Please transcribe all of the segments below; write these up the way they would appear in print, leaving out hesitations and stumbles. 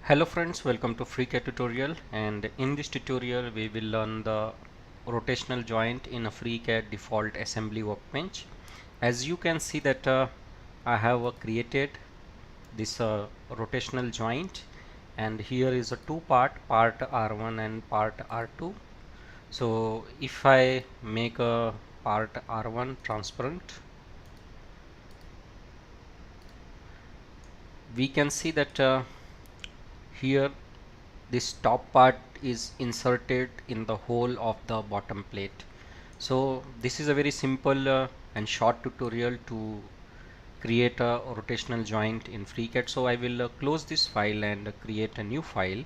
Hello friends, welcome to FreeCAD tutorial, and in this tutorial we will learn the rotational joint in a FreeCAD Default Assembly Workbench. As you can see that I have created this rotational joint, and here is a part R1 and part R2. So if I make a part R1 transparent, we can see that here this top part is inserted in the hole of the bottom plate. So this is a very simple and short tutorial to create a rotational joint in FreeCAD. So I will close this file and create a new file.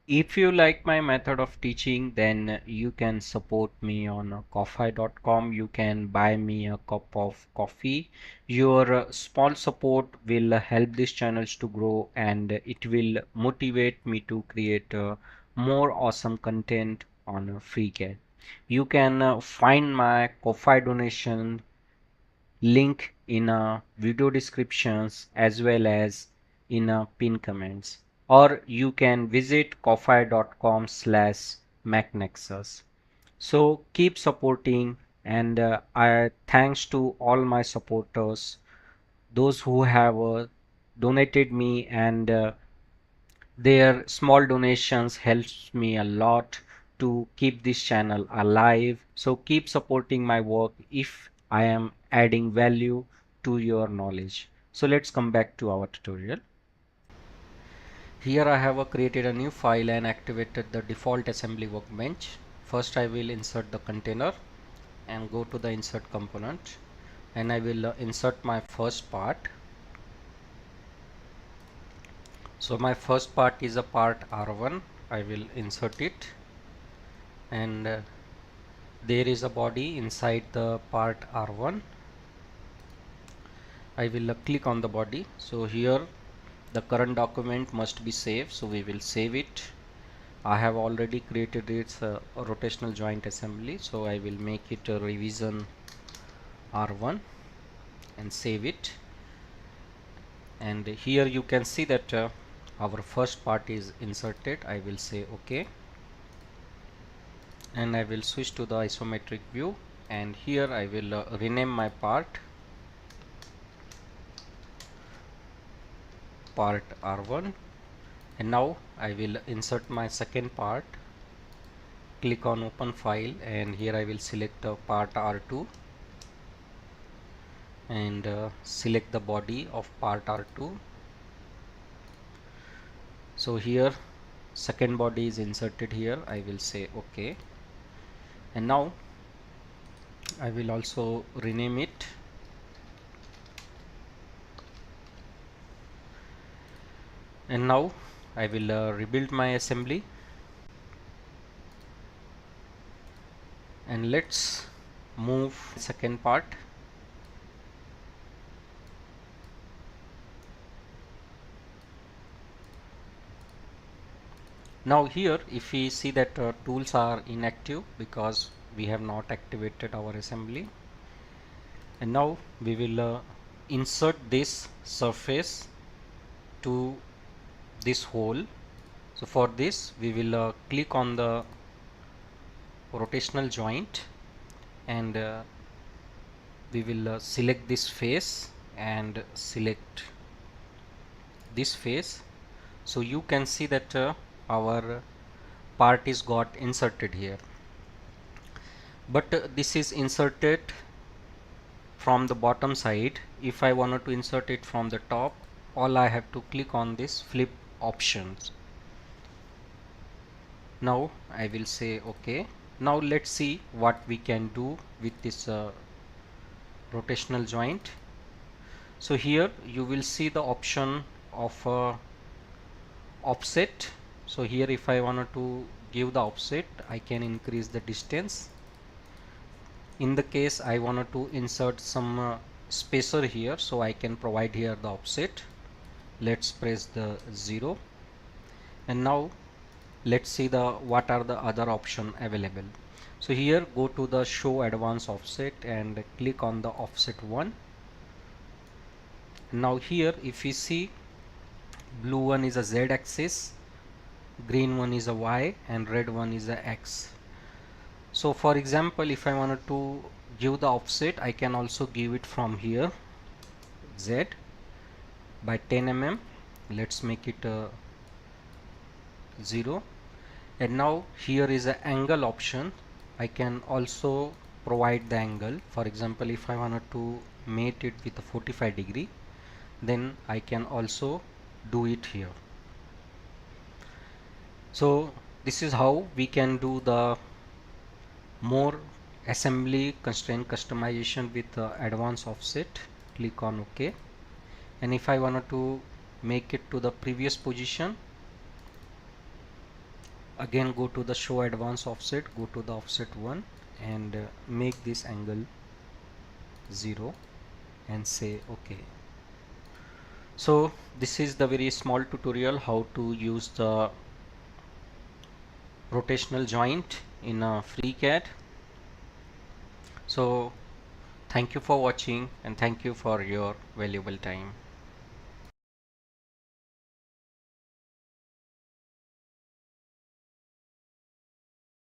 If you like my method of teaching, then you can support me on ko-fi.com. You can buy me a cup of coffee. Your small support will help these channels to grow, and it will motivate me to create more awesome content on FreeCAD. You can find my ko-fi donation link in video descriptions as well as in pin comments, or you can visit ko-fi.com/Mechnexus. So keep supporting, and I thanks to all my supporters, those who have donated me, and their small donations helps me a lot to keep this channel alive. So keep supporting my work if I am adding value to your knowledge. So let's come back to our tutorial. Here I have created a new file and activated the default assembly workbench. First I will insert the container and go to the insert component, and I will insert my first part. So my first part is a part R1. I will insert it, and there is a body inside the part R1. I will click on the body. So here the current document must be saved, so we will save it. I have already created its rotational joint assembly, so I will make it a revision R1 and save it. And here you can see that our first part is inserted. I will say OK, and I will switch to the isometric view, and here I will rename my part R1, and now I will insert my second part. Click on open file, and here I will select part R2 and select the body of part R2. So here second body is inserted here. I will say OK, and now I will also rename it. And now I will rebuild my assembly, and let's move second part. Now here if we see that tools are inactive because we have not activated our assembly, and now we will insert this surface to this hole. So for this we will click on the rotational joint, and we will select this face and select this face. So you can see that our part is got inserted here, but this is inserted from the bottom side. If I wanted to insert it from the top, all I have to click on this flip options. Now I will say OK. Now let's see what we can do with this rotational joint. So here you will see the option of offset. So here if I wanted to give the offset, I can increase the distance. In the case I wanted to insert some spacer here, so I can provide here the offset. Let's press the 0, and now let's see the what are the other option available. So here go to the show advanced offset and click on the offset 1. Now here if we see blue one is a Z axis, green one is a Y, and red one is a X. So for example, if I wanted to give the offset, I can also give it from here, Z by 10 mm. Let's make it 0. And now here is an angle option. I can also provide the angle. For example, if I wanted to mate it with a 45°, then I can also do it here. So this is how we can do the more assembly constraint customization with advanced offset. Click on OK. And if I wanted to make it to the previous position, again go to the show advanced offset, go to the offset 1 and make this angle 0 and say OK. So this is the very small tutorial how to use the rotational joint in FreeCAD. So thank you for watching and thank you for your valuable time.